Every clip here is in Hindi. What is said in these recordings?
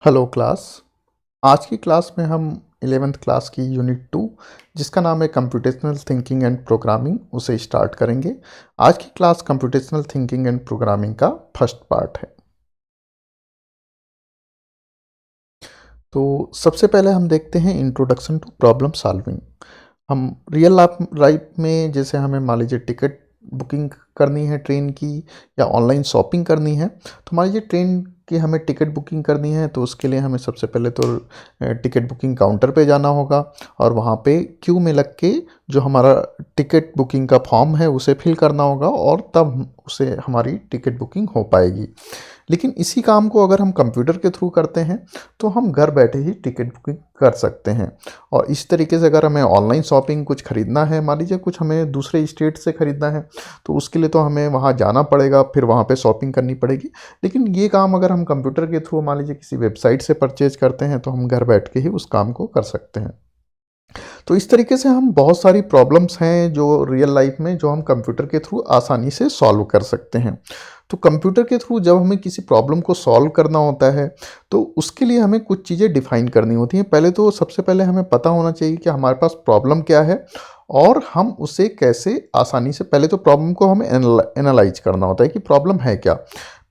Hello class. आज की क्लास में हम 11th क्लास की यूनिट 2 जिसका नाम है कंप्यूटेशनल थिंकिंग एंड प्रोग्रामिंग उसे स्टार्ट करेंगे। आज की class computational thinking and programming का फर्स्ट पार्ट है। तो सबसे पहले हम देखते हैं इंट्रोडक्शन टू प्रॉब्लम सॉल्विंग। हम रियल लाइफ में जैसे हमें मान लीजिए टिकट बुकिंग करनी है ट्रेन की या ऑनलाइन शॉपिंग करनी है। तो मान लीजिए ट्रेन की हमें टिकट बुकिंग करनी है तो उसके लिए हमें सबसे पहले तो टिकट बुकिंग काउंटर पे जाना होगा और वहाँ पे क्यू में लग के जो हमारा टिकट बुकिंग का फॉर्म है उसे फिल करना होगा और तब उसे हमारी टिकट बुकिंग हो पाएगी। लेकिन इसी काम को अगर हम कंप्यूटर के थ्रू करते हैं तो हम घर बैठे ही टिकट बुकिंग कर सकते हैं। और इस तरीके से अगर हमें ऑनलाइन शॉपिंग कुछ ख़रीदना है, मान लीजिए कुछ हमें दूसरे स्टेट से ख़रीदना है तो उसके लिए तो हमें वहाँ जाना पड़ेगा, फिर वहाँ पे शॉपिंग करनी पड़ेगी। लेकिन ये काम अगर हम कंप्यूटर के थ्रू मान लीजिए किसी वेबसाइट से परचेज करते हैं तो हम घर बैठ के ही उस काम को कर सकते हैं। तो इस तरीके से हम बहुत सारी प्रॉब्लम्स हैं जो रियल लाइफ में जो हम कंप्यूटर के थ्रू आसानी से सॉल्व कर सकते हैं। तो कंप्यूटर के थ्रू जब हमें किसी प्रॉब्लम को सॉल्व करना होता है तो उसके लिए हमें कुछ चीज़ें डिफाइन करनी होती हैं। पहले तो सबसे पहले हमें पता होना चाहिए कि हमारे पास प्रॉब्लम क्या है और हम उसे कैसे आसानी से, पहले तो प्रॉब्लम को हमें एनालाइज करना होता है कि प्रॉब्लम है क्या।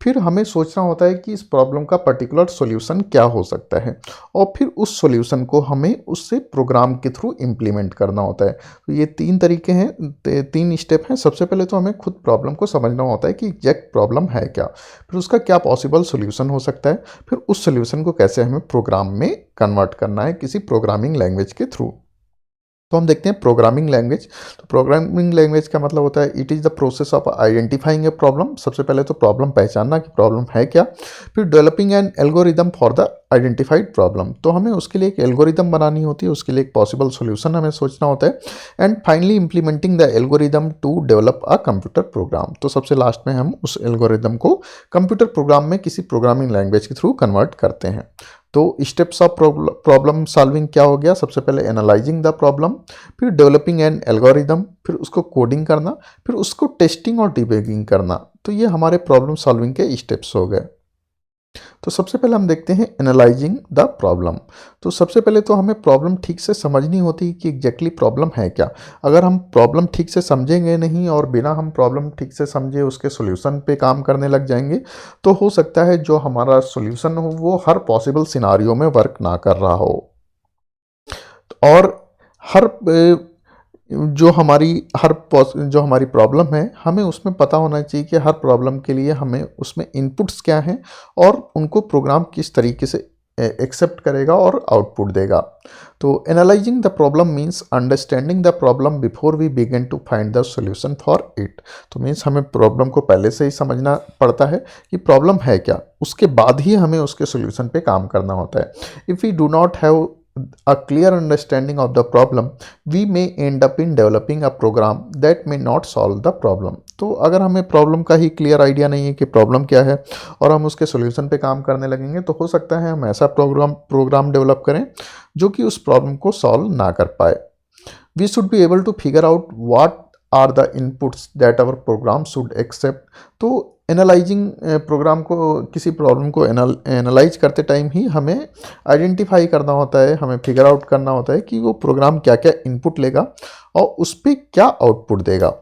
फिर हमें सोचना होता है कि इस प्रॉब्लम का पर्टिकुलर सॉल्यूशन क्या हो सकता है और फिर उस सॉल्यूशन को हमें उससे प्रोग्राम के थ्रू इम्प्लीमेंट करना होता है। तो ये तीन तरीके हैं, तीन स्टेप हैं। सबसे पहले तो हमें खुद प्रॉब्लम को समझना होता है कि एग्जैक्ट प्रॉब्लम है क्या, फिर उसका क्या पॉसिबल सॉल्यूशन हो सकता है, फिर उस सॉल्यूशन को कैसे हमें प्रोग्राम में कन्वर्ट करना है किसी प्रोग्रामिंग लैंग्वेज के थ्रू। तो हम देखते हैं प्रोग्रामिंग लैंग्वेज। तो प्रोग्रामिंग लैंग्वेज का मतलब होता है it is the process of identifying a problem. सबसे पहले तो प्रॉब्लम पहचानना कि प्रॉब्लम है क्या, फिर developing N algorithm for the identified problem. तो हमें उसके लिए एक एल्गोरिदम बनानी होती है, उसके लिए एक पॉसिबल सॉल्यूशन हमें सोचना होता है and finally implementing the algorithm to develop a computer program. तो सबसे लास्ट में हम उस एल्गोरिदम को कंप्यूटर प्रोग्राम में किसी प्रोग्रामिंग लैंग्वेज के थ्रू कन्वर्ट करते हैं। तो स्टेप्स ऑफ प्रॉब्लम सॉल्विंग क्या हो गया, सबसे पहले एनालाइजिंग द प्रॉब्लम, फिर डेवलपिंग एन एल्गोरिदम, फिर उसको कोडिंग करना, फिर उसको टेस्टिंग और डिबगिंग करना। तो ये हमारे प्रॉब्लम सॉल्विंग के स्टेप्स हो गए। तो सबसे पहले हम देखते हैं एनालाइजिंग द प्रॉब्लम। तो सबसे पहले तो हमें प्रॉब्लम ठीक से समझनी होती है कि एग्जैक्टली प्रॉब्लम है क्या। अगर हम प्रॉब्लम ठीक से समझेंगे नहीं और बिना हम प्रॉब्लम ठीक से समझे उसके सॉल्यूशन पे काम करने लग जाएंगे तो हो सकता है जो हमारा सॉल्यूशन हो वो हर पॉसिबल सिनारियो में वर्क ना कर रहा हो। और हर जो हमारी प्रॉब्लम है हमें उसमें पता होना चाहिए कि हर प्रॉब्लम के लिए हमें उसमें इनपुट्स क्या हैं और उनको प्रोग्राम किस तरीके से एक्सेप्ट करेगा और आउटपुट देगा। तो analysing the problem means understanding the problem before we begin to find the solution for it. तो मीन्स हमें प्रॉब्लम को पहले से ही समझना पड़ता है कि प्रॉब्लम है क्या, उसके बाद ही हमें उसके सॉल्यूशन पे काम करना होता है। If we do not have a clear understanding of the problem, we may end up in developing a program that may not solve the problem। तो अगर हमें प्रॉब्लम का ही क्लियर आइडिया नहीं है कि प्रॉब्लम क्या है और हम उसके सॉल्यूशन पे काम करने लगेंगे तो हो सकता है हम ऐसा प्रोग्राम डेवलप करें जो कि उस प्रॉब्लम को सॉल्व ना कर पाए। We should be able to figure out what are the inputs that our program should accept। तो एनालाइजिंग प्रोग्राम को, किसी प्रॉब्लम को एनालाइज करते टाइम ही हमें आइडेंटिफाई करना होता है, हमें फिगर आउट करना होता है कि वो प्रोग्राम क्या क्या इनपुट लेगा और उस पर क्या आउटपुट देगा।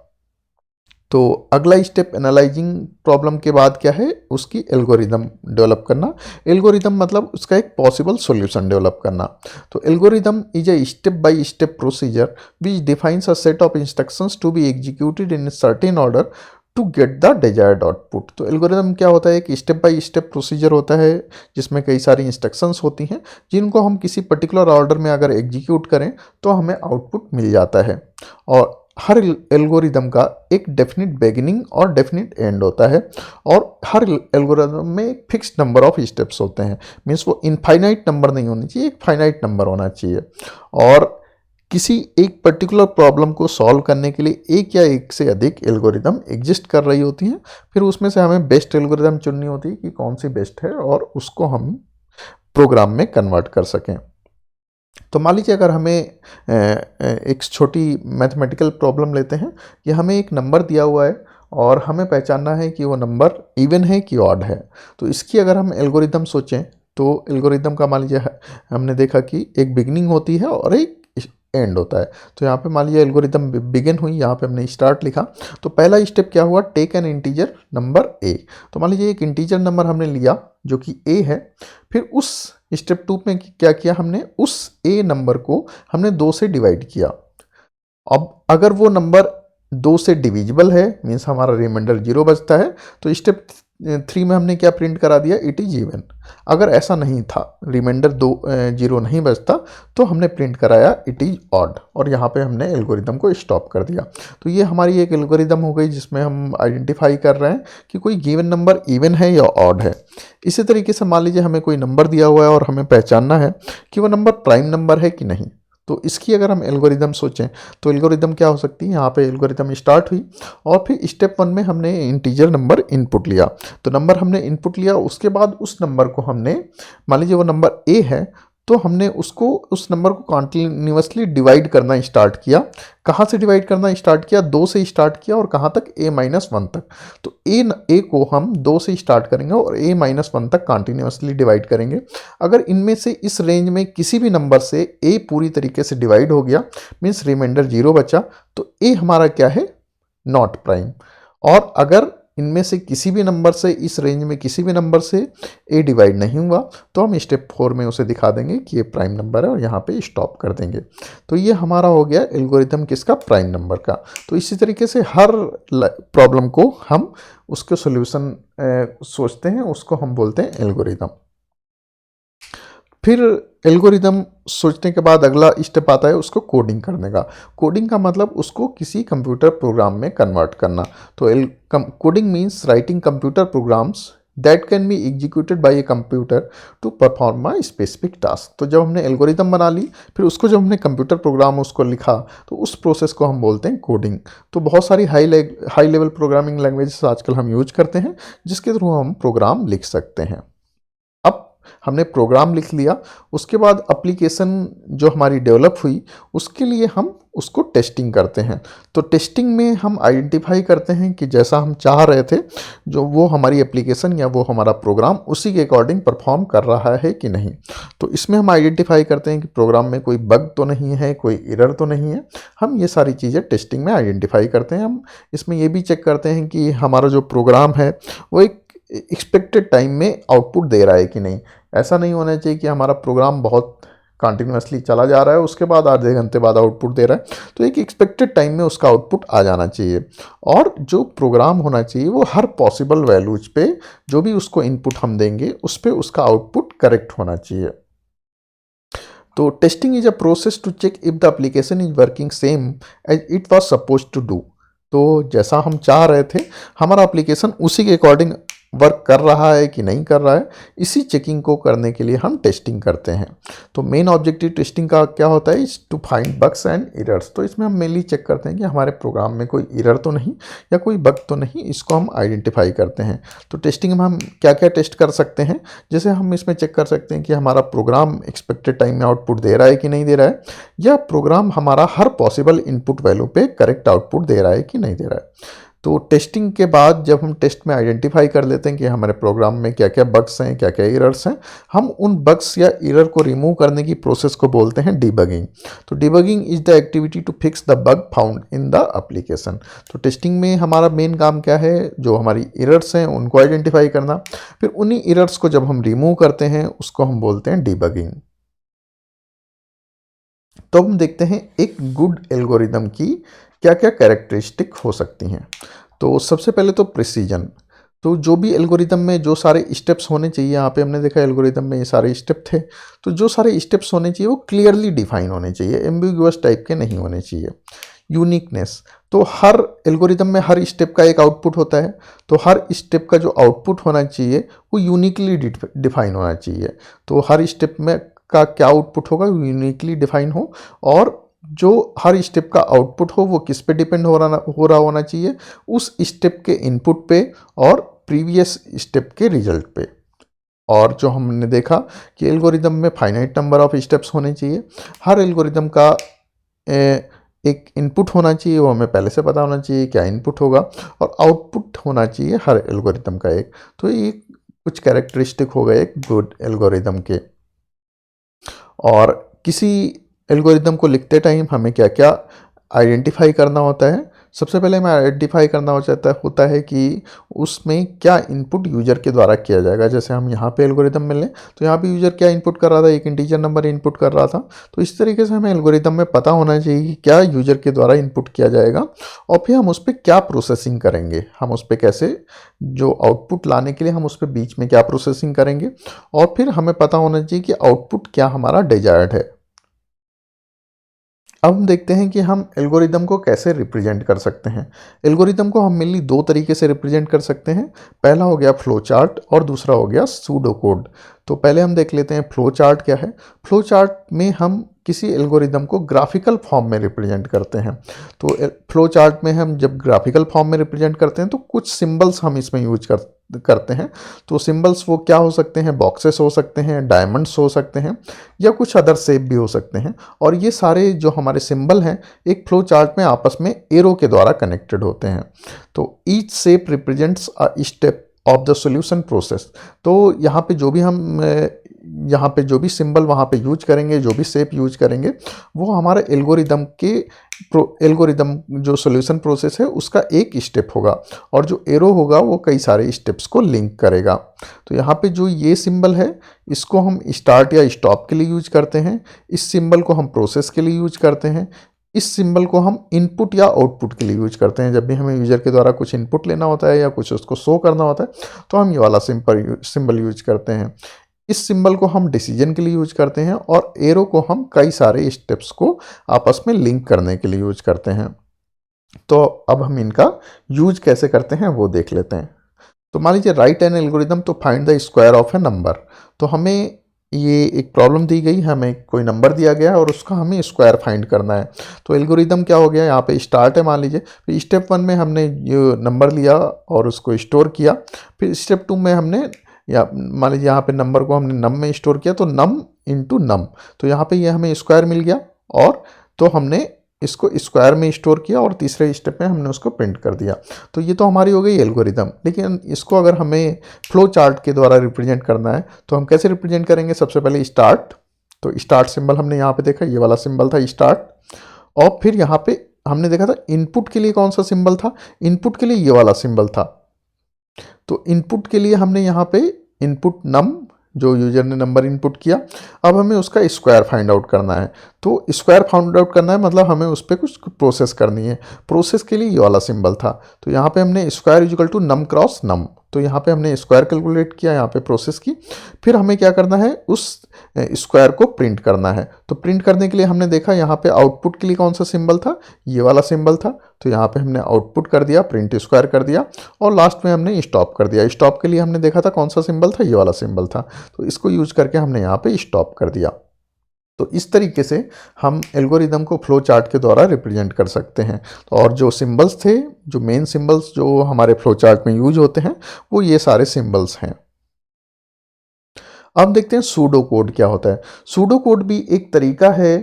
तो अगला स्टेप एनालाइजिंग प्रॉब्लम के बाद क्या है, उसकी एल्गोरिदम डेवलप करना। एल्गोरिदम मतलब उसका एक पॉसिबल सॉल्यूशन डेवलप करना। तो algorithm is a step by step procedure which defines a set of instructions to be executed in certain order to get the desired output. तो एल्गोरिदम क्या होता है, एक स्टेप बाय स्टेप प्रोसीजर होता है जिसमें कई सारी इंस्ट्रक्शंस होती हैं जिनको हम किसी पर्टिकुलर ऑर्डर में अगर एग्जीक्यूट करें तो हमें आउटपुट मिल जाता है। और हर एल्गोरिदम का एक डेफिनेट बिगिनिंग और डेफिनेट एंड होता है और हर एल्गोरिदम में एक फिक्स्ड नंबर ऑफ स्टेप्स होते हैं। मीन्स वो इनफाइनाइट नंबर नहीं होनी चाहिए, एक फाइनाइट नंबर होना चाहिए। और किसी एक पर्टिकुलर प्रॉब्लम को सॉल्व करने के लिए एक या एक से अधिक एल्गोरिदम एग्जिस्ट कर रही होती हैं। फिर उसमें से हमें बेस्ट एल्गोरिदम चुननी होती है कि कौन सी बेस्ट है और उसको हम प्रोग्राम में कन्वर्ट कर सकें। तो मान लीजिए अगर हमें एक छोटी मैथमेटिकल प्रॉब्लम लेते हैं कि हमें एक नंबर दिया हुआ है और हमें पहचानना है कि वो नंबर इवन है कि ऑड है। तो इसकी अगर हम एल्गोरिदम सोचें तो एल्गोरिदम का मान लीजिए हमने देखा कि एक बिगिनिंग होती है और एक एंड होता है। तो यहाँ पे मान लीजिए एल्गोरिदम बिगिन हुई, यहाँ पे हमने स्टार्ट लिखा। तो पहला स्टेप क्या हुआ, take an integer number A. तो मान लीजिए एक इंटीजर नंबर हमने लिया जो कि ए है। फिर उस स्टेप 2 में क्या किया हमने, उस ए नंबर को हमने 2 से डिवाइड किया। अब अगर वो नंबर 2 से डिविजिबल है, मीन्स हमारा रिमाइंडर 0 बचता है, तो स्टेप 3 में हमने क्या प्रिंट करा दिया, इट इज इवन। अगर ऐसा नहीं था, रिमाइंडर 0 नहीं बचता, तो हमने प्रिंट कराया इट इज ऑड, और यहाँ पे हमने एल्गोरिदम को स्टॉप कर दिया। तो ये हमारी एक एल्गोरिदम हो गई जिसमें हम आइडेंटिफाई कर रहे हैं कि कोई गिवन नंबर इवन है या ऑड है। इसी तरीके से मान लीजिए हमें कोई नंबर दिया हुआ है और हमें पहचानना है कि वो नंबर प्राइम नंबर है कि नहीं। तो इसकी अगर हम एल्गोरिदम सोचें तो एल्गोरिदम क्या हो सकती है, यहाँ पे एल्गोरिदम स्टार्ट हुई और फिर स्टेप 1 में हमने इंटीजर नंबर इनपुट लिया। तो नंबर हमने इनपुट लिया, उसके बाद उस नंबर को हमने, मान लीजिए वो नंबर ए है, तो हमने उसको, उस नंबर को कॉन्टिन्यूसली डिवाइड करना स्टार्ट किया। कहाँ से डिवाइड करना स्टार्ट किया, 2 से स्टार्ट किया, और कहाँ तक, a-1 तक। तो ए को हम 2 से स्टार्ट करेंगे और a-1 तक कॉन्टिन्यूसली डिवाइड करेंगे। अगर इनमें से इस रेंज में किसी भी नंबर से a पूरी तरीके से डिवाइड हो गया, मीन्स रिमाइंडर 0 बचा, तो a हमारा क्या है, नॉट प्राइम। और अगर इनमें से किसी भी नंबर से, इस रेंज में किसी भी नंबर से ए डिवाइड नहीं हुआ, तो हम स्टेप 4 में उसे दिखा देंगे कि ये प्राइम नंबर है और यहाँ पे स्टॉप कर देंगे। तो ये हमारा हो गया एल्गोरिथम किसका, प्राइम नंबर का। तो इसी तरीके से हर प्रॉब्लम को हम उसके सॉल्यूशन सोचते हैं, उसको हम बोलते हैं एल्गोरिथम। फिर एल्गोरिदम सोचने के बाद अगला स्टेप आता है उसको कोडिंग करने का। कोडिंग का मतलब उसको किसी कंप्यूटर प्रोग्राम में कन्वर्ट करना। तो coding means writing computer programs that can be executed by a computer to perform a specific task. तो जब हमने एल्गोरिदम बना ली, फिर उसको जब हमने कंप्यूटर प्रोग्राम उसको लिखा, तो उस प्रोसेस को हम बोलते हैं कोडिंग। तो बहुत सारी हाई लेवल प्रोग्रामिंग लैंग्वेजेस आजकल हम यूज करते हैं जिसके थ्रू हम प्रोग्राम लिख सकते हैं। हमने प्रोग्राम लिख लिया, उसके बाद एप्लीकेशन जो हमारी डेवलप हुई उसके लिए हम उसको टेस्टिंग करते हैं। तो टेस्टिंग में हम आइडेंटिफाई करते हैं कि जैसा हम चाह रहे थे, जो वो हमारी एप्लीकेशन या वो हमारा प्रोग्राम उसी के अकॉर्डिंग परफॉर्म कर रहा है कि नहीं। तो इसमें हम आइडेंटिफाई करते हैं कि प्रोग्राम में कोई बग तो नहीं है, कोई एरर तो नहीं है। हम ये सारी चीज़ें टेस्टिंग में आइडेंटिफाई करते हैं। हम इसमें ये भी चेक करते हैं कि हमारा जो प्रोग्राम है वो एक एक्सपेक्टेड टाइम में आउटपुट दे रहा है कि नहीं। ऐसा नहीं होना चाहिए कि हमारा प्रोग्राम बहुत कंटिन्यूसली चला जा रहा है, उसके बाद आधे घंटे बाद आउटपुट दे रहा है। तो एक एक्सपेक्टेड टाइम में उसका आउटपुट आ जाना चाहिए, और जो प्रोग्राम होना चाहिए वो हर पॉसिबल वैल्यूज पे जो भी उसको इनपुट हम देंगे उस पर उसका आउटपुट करेक्ट होना चाहिए। तो testing is a process to check if the application is working same as it was suppose to do. तो जैसा हम चाह रहे थे हमारा एप्लीकेशन उसी के अकॉर्डिंग वर्क कर रहा है कि नहीं कर रहा है, इसी चेकिंग को करने के लिए हम टेस्टिंग करते हैं। तो मेन ऑब्जेक्टिव टेस्टिंग का क्या होता है, is to find bugs and errors. तो इसमें हम मेनली चेक करते हैं कि हमारे प्रोग्राम में कोई एरर तो नहीं या कोई बग तो नहीं, इसको हम आइडेंटिफाई करते हैं। तो टेस्टिंग में हम क्या क्या टेस्ट कर सकते हैं, जैसे हम इसमें चेक कर सकते हैं कि हमारा प्रोग्राम एक्सपेक्टेड टाइम में आउटपुट दे रहा है कि नहीं दे रहा है, या प्रोग्राम हमारा हर पॉसिबल इनपुट वैल्यू पे करेक्ट आउटपुट दे रहा है कि नहीं दे रहा है। तो टेस्टिंग के बाद जब हम टेस्ट में आइडेंटिफाई कर लेते हैं कि हमारे प्रोग्राम में क्या क्या बग्स हैं, क्या क्या एरर्स हैं, हम उन बग्स या एरर को रिमूव करने की प्रोसेस को बोलते हैं डिबगिंग। तो debugging is the activity to fix the bug found in the application. तो टेस्टिंग में हमारा मेन काम क्या है, जो हमारी एरर्स हैं उनको आइडेंटिफाई करना, फिर उन्हीं एरर्स को जब हम रिमूव करते हैं उसको हम बोलते हैं डिबगिंग। तो हम देखते हैं एक गुड एल्गोरिदम की क्या क्या कैरेक्टरिस्टिक हो सकती हैं। तो सबसे पहले तो प्रिसीजन। तो जो भी एल्गोरिदम में जो सारे स्टेप्स होने चाहिए, यहाँ पे हमने देखा एल्गोरिदम में ये सारे स्टेप थे, तो जो सारे स्टेप्स होने चाहिए वो क्लियरली डिफाइन होने चाहिए, एम्बिगुअस टाइप के नहीं होने चाहिए। यूनिकनेस, तो हर एल्गोरिदम में हर स्टेप का एक आउटपुट होता है, तो हर स्टेप का जो आउटपुट होना चाहिए वो यूनिकली डिफाइन होना चाहिए। तो हर स्टेप में का क्या आउटपुट होगा यूनिकली डिफाइन हो, और जो हर स्टेप का आउटपुट हो वो किस पे डिपेंड हो रहा होना चाहिए, उस स्टेप के इनपुट पे और प्रीवियस स्टेप के रिजल्ट पे। और जो हमने देखा कि एल्गोरिदम में फाइनाइट नंबर ऑफ स्टेप्स होने चाहिए, हर एल्गोरिदम का एक इनपुट होना चाहिए, वो हमें पहले से पता होना चाहिए क्या इनपुट होगा, और आउटपुट होना चाहिए हर एल्गोरिदम का एक। तो ये कुछ कैरेक्टरिस्टिक हो गए एक गुड एल्गोरिदम के। और किसी एल्गोरिदम को लिखते टाइम हमें क्या क्या आइडेंटिफाई करना होता है। सबसे पहले हमें आइडेंटिफाई करना होता है कि उसमें क्या इनपुट यूजर के द्वारा किया जाएगा। जैसे हम यहाँ पे एल्गोरिदम में लें तो यहाँ पे यूजर क्या इनपुट कर रहा था, एक इंटीजर नंबर इनपुट कर रहा था। तो इस तरीके से हमें एल्गोरिदम में पता होना चाहिए कि क्या यूजर के द्वारा इनपुट किया जाएगा और फिर हम उस पर क्या प्रोसेसिंग करेंगे, हम उस पर कैसे जो आउटपुट लाने के लिए हम उस पर बीच में क्या प्रोसेसिंग करेंगे। और फिर हमें पता होना चाहिए कि आउटपुट क्या हमारा डिजायर्ड है। अब हम देखते हैं कि हम एल्गोरिदम को कैसे रिप्रेजेंट कर सकते हैं। एल्गोरिदम को हम मेनली दो तरीके से रिप्रेजेंट कर सकते हैं। पहला हो गया फ्लो चार्ट और दूसरा हो गया सूडो कोड। तो पहले हम देख लेते हैं फ्लो चार्ट क्या है। फ्लो चार्ट में हम किसी एल्गोरिदम को ग्राफिकल फॉर्म में रिप्रेजेंट करते हैं। तो फ्लो चार्ट में हम जब ग्राफिकल फॉर्म में रिप्रेजेंट करते हैं तो कुछ सिंबल्स हम इसमें यूज करते हैं। तो सिंबल्स वो क्या हो सकते हैं, बॉक्सेस हो सकते हैं, डायमंड्स हो सकते हैं या कुछ अदर शेप भी हो सकते हैं। और ये सारे जो हमारे सिंबल हैं एक फ्लो चार्ट में आपस में एरो के द्वारा कनेक्टेड होते हैं। तो each shape represents a step of the solution process. तो यहाँ पे जो भी सिंबल वहाँ पे यूज करेंगे, जो भी शेप यूज करेंगे, वो हमारे एल्गोरिदम जो सॉल्यूशन प्रोसेस है उसका एक स्टेप होगा और जो एरो होगा वो कई सारे स्टेप्स को लिंक करेगा। तो यहाँ पे जो ये सिंबल है इसको हम स्टार्ट या स्टॉप के लिए यूज करते हैं। इस सिंबल को हम प्रोसेस के लिए यूज करते हैं। इस सिंबल को हम इनपुट या आउटपुट के लिए यूज करते हैं। जब भी हमें यूजर के द्वारा कुछ इनपुट लेना होता है या कुछ उसको शो करना होता है तो हम ये वाला सिंबल यूज करते हैं। इस सिंबल को हम डिसीजन के लिए यूज करते हैं और एरो को हम कई सारे स्टेप्स को आपस में लिंक करने के लिए यूज करते हैं। तो अब हम इनका यूज कैसे करते हैं वो देख लेते हैं। तो मान लीजिए write an algorithm to find the square of a number. तो हमें ये एक प्रॉब्लम दी गई, हमें कोई नंबर दिया गया है और उसका हमें स्क्वायर फाइंड करना है। तो एल्गोरिदम क्या हो गया, यहाँ पे स्टार्ट है मान लीजिए। फिर स्टेप 1 में हमने ये नंबर लिया और उसको स्टोर किया। फिर स्टेप 2 में हमने या मान लीजिए यहाँ पे नंबर को हमने नम में स्टोर किया तो नम इंटू नम। तो यहाँ पे ये हमें स्क्वायर मिल गया और तो हमने इसको स्क्वायर में स्टोर किया और तीसरे स्टेप में हमने उसको प्रिंट कर दिया। तो ये तो हमारी हो गई एल्गोरिदम। लेकिन इसको अगर हमें फ्लो चार्ट के द्वारा रिप्रेजेंट करना है तो हम कैसे रिप्रेजेंट करेंगे। सबसे पहले स्टार्ट, तो स्टार्ट सिंबल हमने यहाँ पे देखा, ये वाला सिंबल था स्टार्ट। और फिर यहाँ पे हमने देखा था इनपुट के लिए कौन सा सिंबल था, इनपुट के लिए ये वाला सिंबल था। तो इनपुट के लिए हमने यहाँ पे इनपुट नम, जो यूजर ने नंबर इनपुट किया, अब हमें उसका स्क्वायर फाइंड आउट करना है। तो स्क्वायर फाइंड आउट करना है मतलब हमें उस पर कुछ प्रोसेस करनी है। प्रोसेस के लिए ये वाला सिंबल था। तो यहाँ पे हमने square equal to num cross num, तो यहाँ पे हमने स्क्वायर कैलकुलेट किया, यहाँ पे प्रोसेस की। फिर हमें क्या करना है, उस स्क्वायर को प्रिंट करना है। तो प्रिंट करने के लिए हमने देखा यहाँ पे आउटपुट के लिए कौन सा सिंबल था, ये वाला सिंबल था। तो यहाँ पे हमने आउटपुट कर दिया, प्रिंट स्क्वायर कर दिया और लास्ट में हमने स्टॉप कर दिया। स्टॉप के लिए हमने देखा था कौन सा सिंबल था, ये वाला सिंबल था। तो इसको यूज करके हमने यहाँ पे स्टॉप कर दिया। तो इस तरीके से हम एल्गोरिदम को फ्लो चार्ट के द्वारा रिप्रेजेंट कर सकते हैं। तो और जो सिंबल्स थे, जो मेन सिंबल्स जो हमारे फ्लो चार्ट में यूज होते हैं वो ये सारे सिंबल्स हैं। अब देखते हैं सूडो कोड क्या होता है। सूडो कोड भी एक तरीका है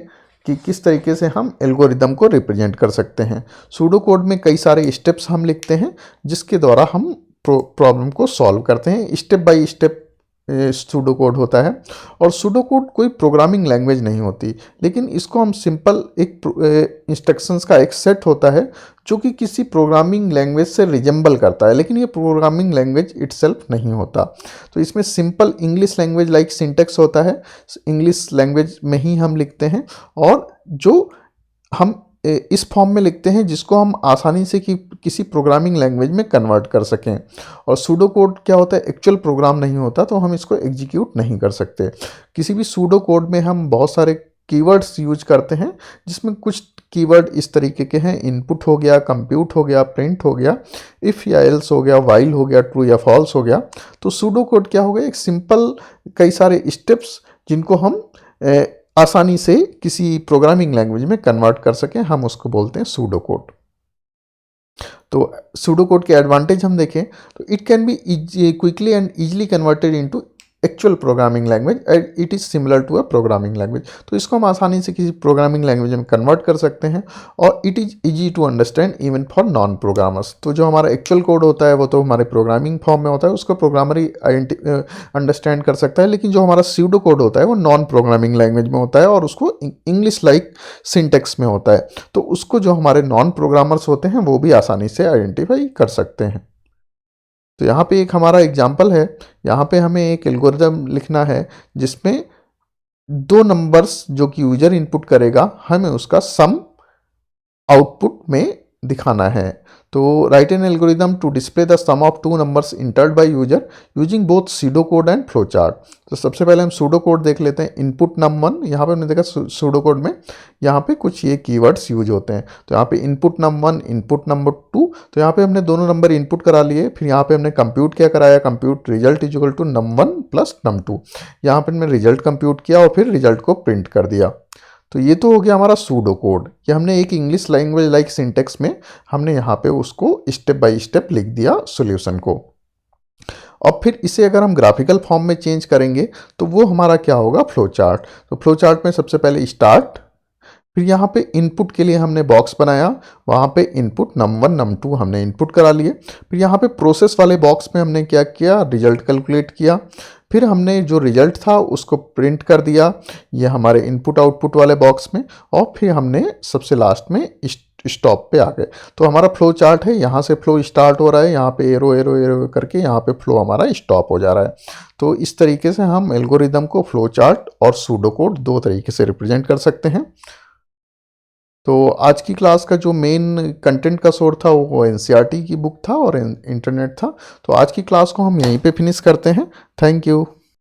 कि किस तरीके से हम एल्गोरिदम को रिप्रेजेंट कर सकते हैं। सूडो कोड में कई सारे स्टेप्स हम लिखते हैं जिसके द्वारा हम प्रॉब्लम को सॉल्व करते हैं। Step by step pseudo code होता है। और सूडो कोड कोई प्रोग्रामिंग लैंग्वेज नहीं होती, लेकिन इसको हम सिंपल एक इंस्ट्रक्शंस का एक सेट होता है जो कि किसी प्रोग्रामिंग लैंग्वेज से रिजेंबल करता है, लेकिन ये प्रोग्रामिंग लैंग्वेज इटसेल्फ नहीं होता। तो इसमें simple English language like syntax होता है, इंग्लिश लैंग्वेज में ही हम लिखते हैं और जो हम इस फॉर्म में लिखते हैं जिसको हम आसानी से किसी प्रोग्रामिंग लैंग्वेज में कन्वर्ट कर सकें। और सूडो कोड क्या होता है, एक्चुअल प्रोग्राम नहीं होता, तो हम इसको एग्जीक्यूट नहीं कर सकते। किसी भी सूडो कोड में हम बहुत सारे कीवर्ड्स यूज करते हैं, जिसमें कुछ कीवर्ड इस तरीके के हैं, इनपुट हो गया, कंप्यूट हो गया, प्रिंट हो गया, इफ़ या एल्स हो गया, वाइल हो गया, ट्रू या फॉल्स हो गया। तो सूडो कोड क्या हो गया, एक सिंपल कई सारे स्टेप्स जिनको हम आसानी से किसी प्रोग्रामिंग लैंग्वेज में कन्वर्ट कर सकें, हम उसको बोलते हैं सूडो कोड। तो सूडो कोड के एडवांटेज हम देखें तो it can be quickly and easily converted into actual programming language and it is similar to a programming language. तो इसको हम आसानी से किसी प्रोग्रामिंग लैंग्वेज में कन्वर्ट कर सकते हैं और it is easy to understand even for non programmers. तो जो हमारा एक्चुअल कोड होता है वो तो हमारे प्रोग्रामिंग फॉर्म में होता है, उसको प्रोग्रामर ही अंडरस्टैंड कर सकता है, लेकिन जो हमारा स्यूडो कोड होता है वो नॉन प्रोग्रामिंग लैंग्वेज में होता है और उसको इंग्लिश लाइक सिंटेक्स में होता है। तो उसको जो हमारे नॉन प्रोग्रामर्स होते हैं वो भी आसानी से आइडेंटिफाई कर सकते हैं। तो यहाँ पे एक हमारा एग्जाम्पल है, यहाँ पे हमें एक एल्गोरिदम लिखना है जिसमें दो नंबर्स जो कि यूजर इनपुट करेगा हमें उसका सम आउटपुट में दिखाना है। तो write an algorithm to display the sum of two numbers entered by user using both pseudo code and flow chart. तो सबसे पहले हम सूडो कोड देख लेते हैं। इनपुट नम1, यहाँ पे हमने देखा सूडो कोड में यहाँ पे कुछ ये कीवर्ड्स यूज होते हैं। तो यहाँ पे इनपुट नम1, इनपुट नंबर 2, तो यहाँ पे हमने दोनों नंबर इनपुट करा लिए। फिर यहाँ पे हमने कंप्यूट क्या कराया, compute result is equal to num1 plus num2। यहाँ पे हमने रिजल्ट कंप्यूट किया और फिर रिजल्ट को प्रिंट कर दिया। तो ये तो हो गया हमारा सूडो कोड, कि हमने एक इंग्लिश लैंग्वेज लाइक सिंटेक्स में हमने यहाँ पे उसको स्टेप बाय स्टेप लिख दिया सॉल्यूशन को। और फिर इसे अगर हम ग्राफिकल फॉर्म में चेंज करेंगे तो वो हमारा क्या होगा, फ्लो चार्ट। तो फ्लो चार्ट में सबसे पहले स्टार्ट, फिर यहाँ पे इनपुट के लिए हमने बॉक्स बनाया, वहाँ पे इनपुट num1 num2 हमने इनपुट करा लिए। फिर यहाँ पे प्रोसेस वाले बॉक्स में हमने क्या किया, रिजल्ट कैलकुलेट किया। फिर हमने जो रिजल्ट था उसको प्रिंट कर दिया ये हमारे इनपुट आउटपुट वाले बॉक्स में, और फिर हमने सबसे लास्ट में स्टॉप पे आ गए। तो हमारा फ्लो चार्ट है, यहाँ से फ्लो स्टार्ट हो रहा है, यहाँ पे एरो एरो एरो करके यहाँ पे फ्लो हमारा स्टॉप हो जा रहा है। तो इस तरीके से हम एल्गोरिदम को फ्लो चार्ट और सूडो कोड दो तरीके से रिप्रेजेंट कर सकते हैं। तो आज की क्लास का जो मेन कंटेंट का सोर्स था वो एनसीईआरटी की बुक था और इंटरनेट था। तो आज की क्लास को हम यहीं पे फिनिश करते हैं। Thank you.